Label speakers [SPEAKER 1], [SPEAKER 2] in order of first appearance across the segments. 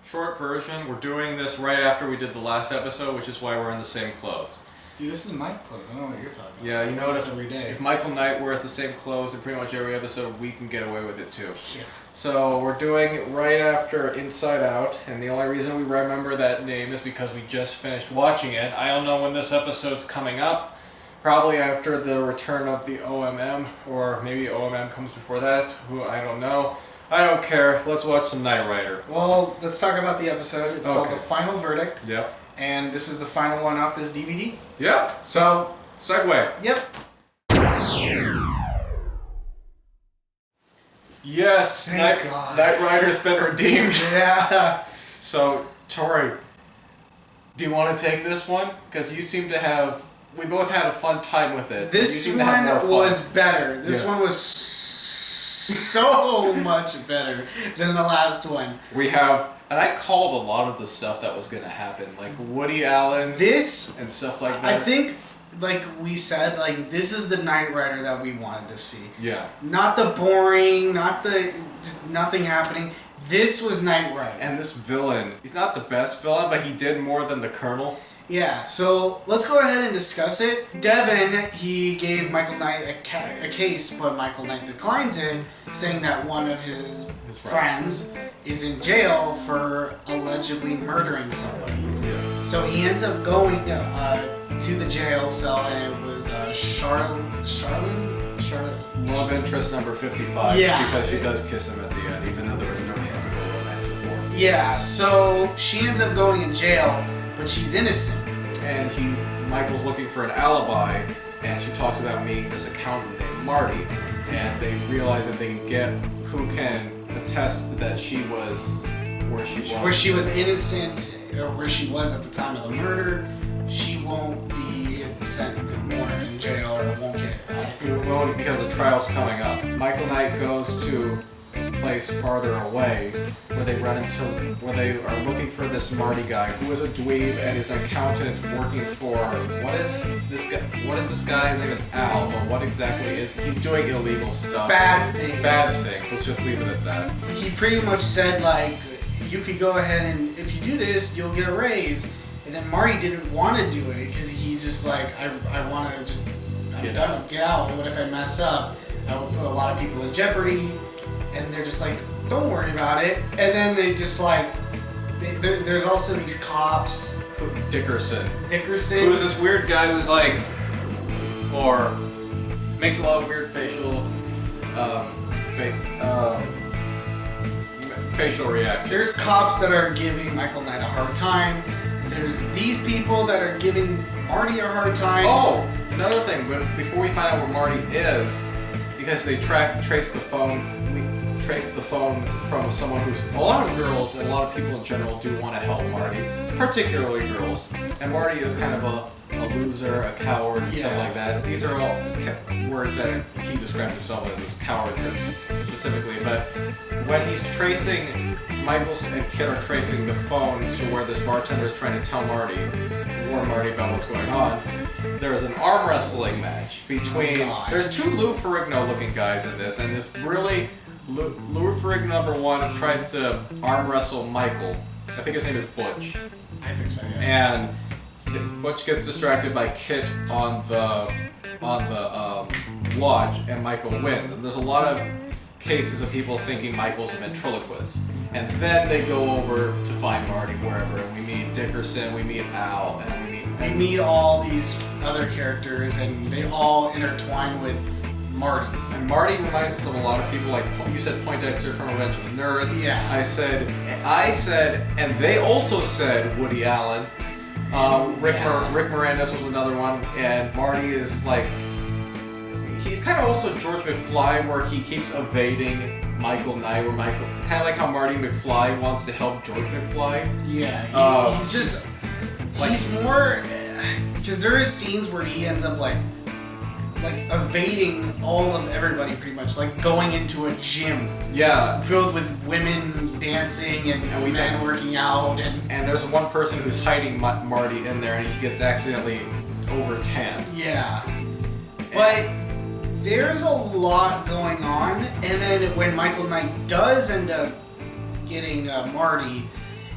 [SPEAKER 1] Short version, we're doing this right after we did the last episode, which is why we're in the same clothes.
[SPEAKER 2] Dude, this is my clothes. I don't know what you're talking about.
[SPEAKER 1] Yeah, you know,
[SPEAKER 2] every day.
[SPEAKER 1] If Michael Knight wears the same clothes in pretty much every episode, we can get away with it too.
[SPEAKER 2] Yeah.
[SPEAKER 1] So we're doing it right after Inside Out, and the only reason we remember that name is because we just finished watching it. I don't know when this episode's coming up. Probably after the return of the O.M.M, or maybe O.M.M comes before that. Who I don't know. I don't care. Let's watch some Knight Rider.
[SPEAKER 2] Well, let's talk about the episode. It's called The Final Verdict.
[SPEAKER 1] Yep.
[SPEAKER 2] And this is the final one off this DVD.
[SPEAKER 1] Yep. So, segue.
[SPEAKER 2] Yep.
[SPEAKER 1] Yes,
[SPEAKER 2] Thank God.
[SPEAKER 1] Knight Rider's been redeemed.
[SPEAKER 2] Yeah.
[SPEAKER 1] So, Torey, do you want to take this one? Because you seem to have... We both had a fun time with it.
[SPEAKER 2] This one was better. This one was so much better than the last one.
[SPEAKER 1] We have... And I called a lot of the stuff that was going to happen. Like Woody Allen and stuff like that.
[SPEAKER 2] I think, like we said, like this is the Knight Rider that we wanted to see.
[SPEAKER 1] Yeah.
[SPEAKER 2] Not the boring, not the... just nothing happening. This was Knight Rider.
[SPEAKER 1] And this villain, he's not the best villain, but he did more than the Colonel.
[SPEAKER 2] Yeah, so let's go ahead and discuss it. Devin, he gave Michael Knight a case, but Michael Knight declines it, saying that one of his friends is in jail for allegedly murdering somebody.
[SPEAKER 1] Yeah.
[SPEAKER 2] So he ends up going to the jail cell, and it was Charlotte?
[SPEAKER 1] Love interest number 55.
[SPEAKER 2] Yeah.
[SPEAKER 1] Because she does kiss him at the end, even though there was no tentacle romance before.
[SPEAKER 2] Yeah, so she ends up going in jail, but she's innocent.
[SPEAKER 1] And Michael's looking for an alibi, and she talks about meeting this accountant named Marty, and they realize that they can get who can attest that she was where she was.
[SPEAKER 2] Where she was innocent, or where she was at the time of the murder. She won't be sent more in jail, or won't get anything.
[SPEAKER 1] Well, because the trial's coming up. Michael Knight goes to a place farther away where they are looking for this Marty guy who is a dweeb and is an accountant working for what is this guy? His name is Al, but what exactly is he's doing illegal stuff?
[SPEAKER 2] Bad things.
[SPEAKER 1] Let's just leave it at that.
[SPEAKER 2] He pretty much said like, you could go ahead and if you do this, you'll get a raise. And then Marty didn't want to do it because he's just like, I want to just get out. What if I mess up? I would put a lot of people in jeopardy. And they're just like, don't worry about it. And then they just like, there's also these cops.
[SPEAKER 1] Dickerson.
[SPEAKER 2] Who's
[SPEAKER 1] this weird guy who's like, or makes a lot of weird facial reactions.
[SPEAKER 2] There's cops that are giving Michael Knight a hard time. There's these people that are giving Marty a hard time.
[SPEAKER 1] Oh, another thing, but before we find out where Marty is, because they trace the phone from someone who's... A lot of girls and a lot of people in general do want to help Marty, particularly girls. And Marty is kind of a loser, a coward, and stuff like that. These are all words that he described himself as coward specifically. But when he's tracing... Michael and Kit are tracing the phone to where this bartender is trying to warn Marty about what's going on. There's an arm wrestling match between... There's two Lou Ferrigno looking guys in this, and this really... Lou Ferrigno number one tries to arm wrestle Michael. I think his name is Butch.
[SPEAKER 2] I think so, yeah.
[SPEAKER 1] And Butch gets distracted by Kit on the lodge, and Michael wins. And there's a lot of cases of people thinking Michael's a ventriloquist. And then they go over to find Marty wherever, and we meet Dickerson, we meet Al, and
[SPEAKER 2] we meet all these other characters, and they all intertwine with Marty.
[SPEAKER 1] And Marty reminds us of a lot of people, like you said, Poindexter from Revenge of the Nerds.
[SPEAKER 2] Yeah.
[SPEAKER 1] I said, and they also said Woody Allen. Rick Moranis was another one, and Marty is like, he's kind of also George McFly, where he keeps evading Michael Knight, or Michael, kind of like how Marty McFly wants to help George McFly.
[SPEAKER 2] Yeah, he's just, he's more, because there is scenes where he ends up like evading all of everybody pretty much, like going into a gym.
[SPEAKER 1] Yeah.
[SPEAKER 2] Filled with women dancing and men working out. And
[SPEAKER 1] there's one person who's hiding Marty in there, and he gets accidentally over tanned.
[SPEAKER 2] Yeah. But there's a lot going on, and then when Michael Knight does end up getting Marty,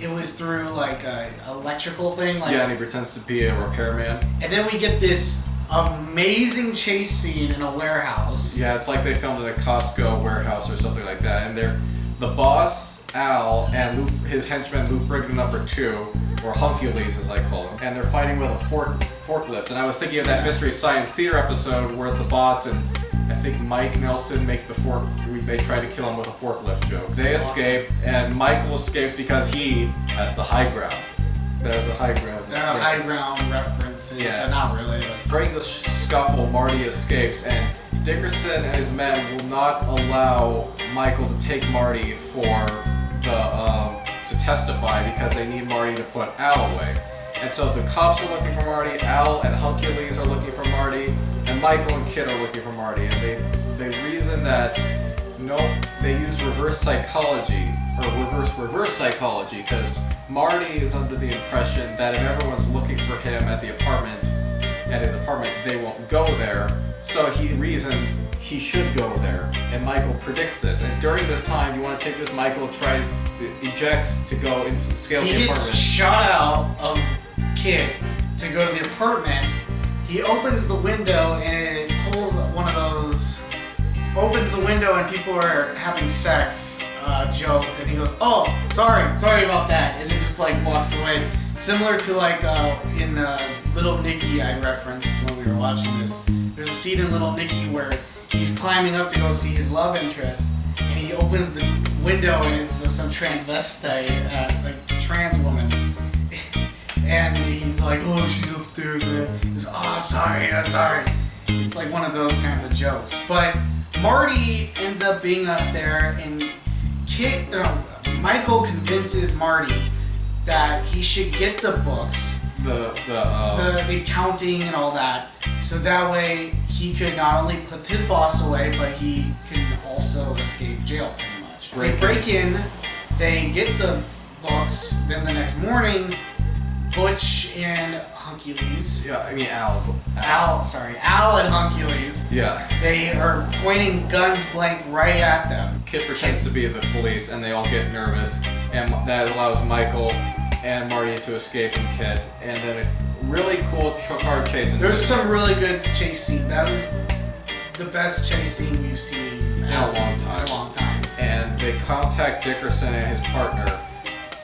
[SPEAKER 2] it was through like a electrical thing. Like,
[SPEAKER 1] yeah, and he pretends to be a repairman.
[SPEAKER 2] And then we get this amazing chase scene in a warehouse.
[SPEAKER 1] Yeah, it's like they filmed in a Costco warehouse or something like that, and they're the boss, Al, and his henchman Lou Friggan number 2, or Hunkules as I call him, and they're fighting with a forklifts. And I was thinking of that Mystery Science Theater episode where the bots and I think Mike Nelson make they try to kill him with a forklift joke. They escape, and Michael escapes because he has the high ground. There's a high ground.
[SPEAKER 2] There are high ground references, but not really. But.
[SPEAKER 1] During the scuffle, Marty escapes, and Dickerson and his men will not allow Michael to take Marty to testify because they need Marty to put Al away. And so the cops are looking for Marty, Al and Hunkules are looking for Marty, and Michael and K.I.T.T are looking for Marty. And they reason that they use reverse psychology, or reverse psychology, because Marty is under the impression that if everyone's looking for him at his apartment, they won't go there. So he reasons he should go there, and Michael predicts this. And during this time, you want to take this, Michael ejects to go into the scales of the apartment.
[SPEAKER 2] He gets shot out of Kid to go to the apartment. He opens the window and it pulls one of those. Opens the window and people are having sex jokes, and he goes, "Oh, sorry about that," and it just like walks away. Similar to like in Little Nicky I referenced when we were watching this. There's a scene in Little Nicky where he's climbing up to go see his love interest, and he opens the window and it's some transvestite, like trans woman, and he's like, "Oh, she's upstairs, man." He goes, "Oh, I'm sorry." It's like one of those kinds of jokes. But Marty ends up being up there, and Michael convinces Marty that he should get the books, the accounting and all that, so that way he could not only put his boss away, but he can also escape jail pretty much. They break in, they get the books, then the next morning, Butch and Hunkules.
[SPEAKER 1] Yeah, I mean Al
[SPEAKER 2] and Hunkules.
[SPEAKER 1] Yeah.
[SPEAKER 2] They are pointing guns blank right at them.
[SPEAKER 1] Kid pretends to be the police, and they all get nervous, and that allows Michael and Marty to escape and K.I.T.T. And then a really cool car chase.
[SPEAKER 2] There's some really good chase scene. That was the best chase scene we've seen in a long time.
[SPEAKER 1] And they contact Dickerson and his partner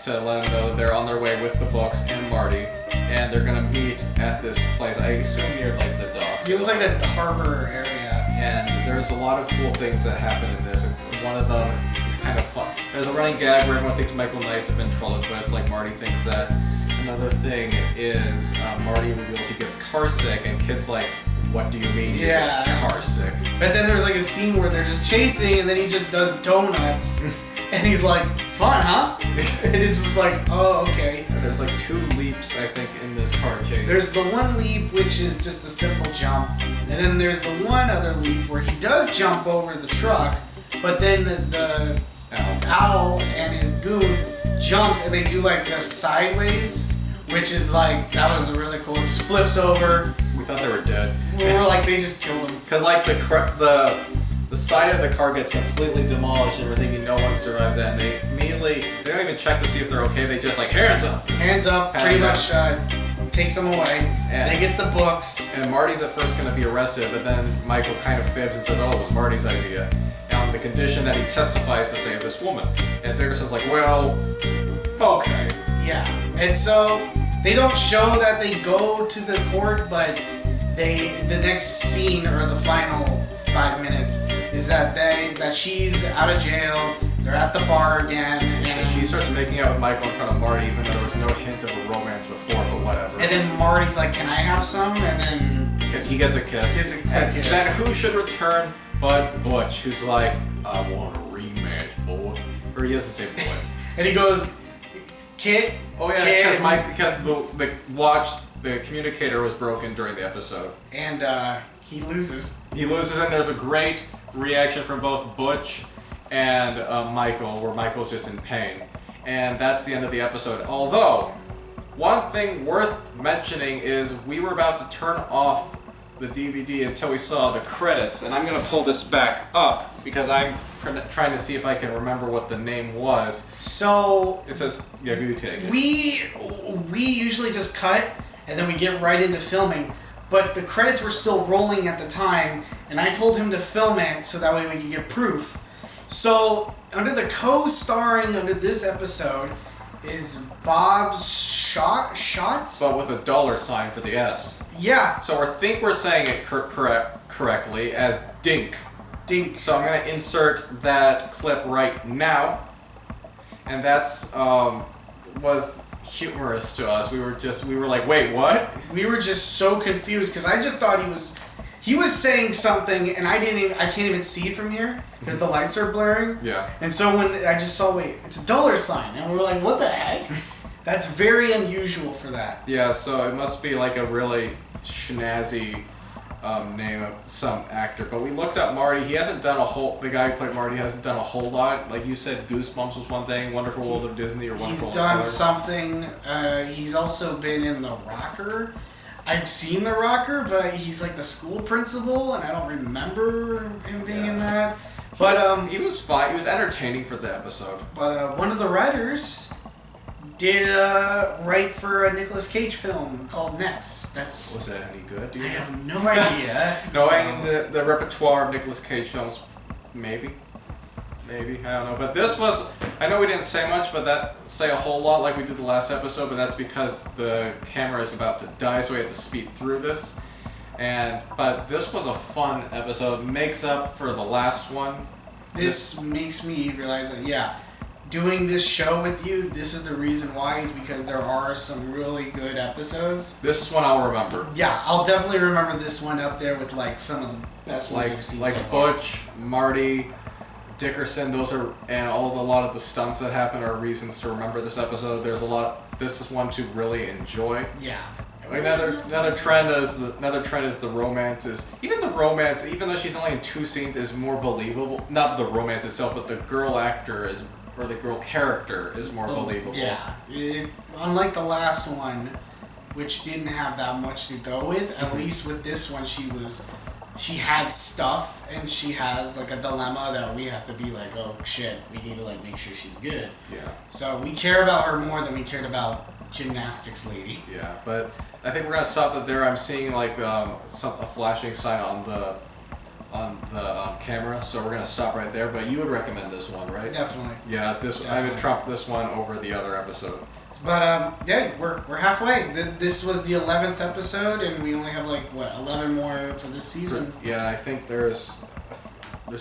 [SPEAKER 1] to let them know that they're on their way with the books and Marty, and they're gonna meet at this place. I assume near like the docks.
[SPEAKER 2] It was like a harbor area.
[SPEAKER 1] And there's a lot of cool things that happen in this. One of them is kind of fun. There's a running gag where everyone thinks Michael Knight's a ventriloquist, like Marty thinks that. Another thing is Marty reveals he gets car sick, and K.I.T.'s like, "What do you mean you get car sick?"
[SPEAKER 2] But then there's like a scene where they're just chasing, and then he just does donuts. And he's like, "Fun, huh?" And it's just like, "Oh, okay."
[SPEAKER 1] And there's like 2 leaps, I think, in this car chase.
[SPEAKER 2] There's the one leap, which is just a simple jump. And then there's the one other leap where he does jump over the truck, but then the owl and his goon jumps, and they do like the sideways, which is like, that was really cool. It just flips over.
[SPEAKER 1] We thought they were dead.
[SPEAKER 2] We were like, they just killed him.
[SPEAKER 1] Because like the side of the car gets completely demolished, and we're thinking no one survives that, and they don't even check to see if they're okay. They just like, hands up,
[SPEAKER 2] pretty much takes them away.
[SPEAKER 1] And
[SPEAKER 2] they get the books.
[SPEAKER 1] And Marty's at first going to be arrested, but then Michael kind of fibs and says, "Oh, it was Marty's idea," on the condition that he testifies to save this woman. And Dickerson's like, "Well, okay."
[SPEAKER 2] Yeah, and so they don't show that they go to the court, but the next scene, or the final 5 minutes, is that she's out of jail. They're at the bar again, and
[SPEAKER 1] she starts making out with Michael in front of Marty, even though there was no hint of a romance before, but whatever.
[SPEAKER 2] And then Marty's like, "Can I have some?" And then
[SPEAKER 1] he gets a kiss.
[SPEAKER 2] Kiss.
[SPEAKER 1] Then who should return but Butch, who's like, "I want a rematch, boy," or he doesn't say boy.
[SPEAKER 2] And he goes, "Kid."
[SPEAKER 1] Oh yeah, because the communicator was broken during the episode.
[SPEAKER 2] And he loses.
[SPEAKER 1] He loses, and there's a great reaction from both Butch and Michael, where Michael's just in pain. And that's the end of the episode. Although, one thing worth mentioning is we were about to turn off the DVD until we saw the credits, and I'm gonna pull this back up because I'm trying to see if I can remember what the name was.
[SPEAKER 2] So
[SPEAKER 1] it says, yeah, you take it.
[SPEAKER 2] We usually just cut and then we get right into filming, but the credits were still rolling at the time, and I told him to film it so that way we could get proof. So under the co-starring under this episode is Bob Shots,
[SPEAKER 1] but with a $sign for the S.
[SPEAKER 2] Yeah.
[SPEAKER 1] So I think we're saying it correctly as Dink.
[SPEAKER 2] Dink.
[SPEAKER 1] So I'm gonna insert that clip right now, and that's was humorous to us. We were like, wait, what?
[SPEAKER 2] We were just so confused because I just thought he was saying something, and I can't even see it from here because the lights are blurring.
[SPEAKER 1] Yeah.
[SPEAKER 2] And so when I just saw, wait, it's a $sign, and we were like, what the heck? That's very unusual for that.
[SPEAKER 1] Yeah, so it must be like a really snazzy name of some actor. But we looked up Marty. He hasn't done the guy who played Marty hasn't done a whole lot. Like you said, Goosebumps was one thing, Wonderful World of Disney or Wonderful
[SPEAKER 2] He's
[SPEAKER 1] World of
[SPEAKER 2] done something. He's also been in The Rocker. I've seen The Rocker, but he's like the school principal, and I don't remember him being in that. But
[SPEAKER 1] he was fine. He was entertaining for the episode.
[SPEAKER 2] But one of the writers did write for a Nicolas Cage film called Next.
[SPEAKER 1] Was that any good? Do you
[SPEAKER 2] I
[SPEAKER 1] know?
[SPEAKER 2] have no idea.
[SPEAKER 1] Knowing the repertoire of Nicolas Cage films, maybe, I don't know. But this was, I know we didn't say much, but that say a whole lot like we did the last episode. But that's because the camera is about to die, so we have to speed through this. But this was a fun episode. Makes up for the last one.
[SPEAKER 2] This makes me realize that doing this show with you, this is the reason why, is because there are some really good episodes.
[SPEAKER 1] This is one I'll remember.
[SPEAKER 2] Yeah, I'll definitely remember this one up there with like some of the best ones we've seen so far.
[SPEAKER 1] Butch, Marty, Dickerson, and a lot of the stunts that happen are reasons to remember this episode. This is one to really enjoy.
[SPEAKER 2] Yeah.
[SPEAKER 1] Another trend is the romance. Even though she's only in 2 scenes, is more believable. Not the romance itself, but the girl actor or the girl character is more believable.
[SPEAKER 2] Yeah. Unlike the last one, which didn't have that much to go with, at least with this one she had stuff, and she has like a dilemma that we have to be like, oh shit, we need to like make sure she's good.
[SPEAKER 1] Yeah.
[SPEAKER 2] So we care about her more than we cared about gymnastics lady.
[SPEAKER 1] Yeah, but I think we're gonna stop it there. I'm seeing like a flashing sign on the camera, so we're gonna stop right there. But you would recommend this one, right?
[SPEAKER 2] Definitely.
[SPEAKER 1] Yeah, I would trump this one over the other episode.
[SPEAKER 2] But we're halfway. This was the 11th episode, and we only have 11 more for this season.
[SPEAKER 1] Yeah, I think there's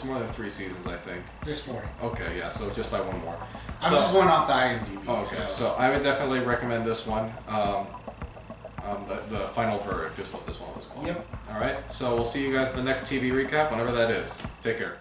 [SPEAKER 1] more than 3 seasons. I think
[SPEAKER 2] there's 4.
[SPEAKER 1] Okay, yeah, so just by one more.
[SPEAKER 2] I'm just going off the IMDb.
[SPEAKER 1] Oh, okay, so I would definitely recommend this one. The Final Verdict is what this one was called.
[SPEAKER 2] Yep.
[SPEAKER 1] All right, so we'll see you guys at the next TV recap, whenever that is. Take care.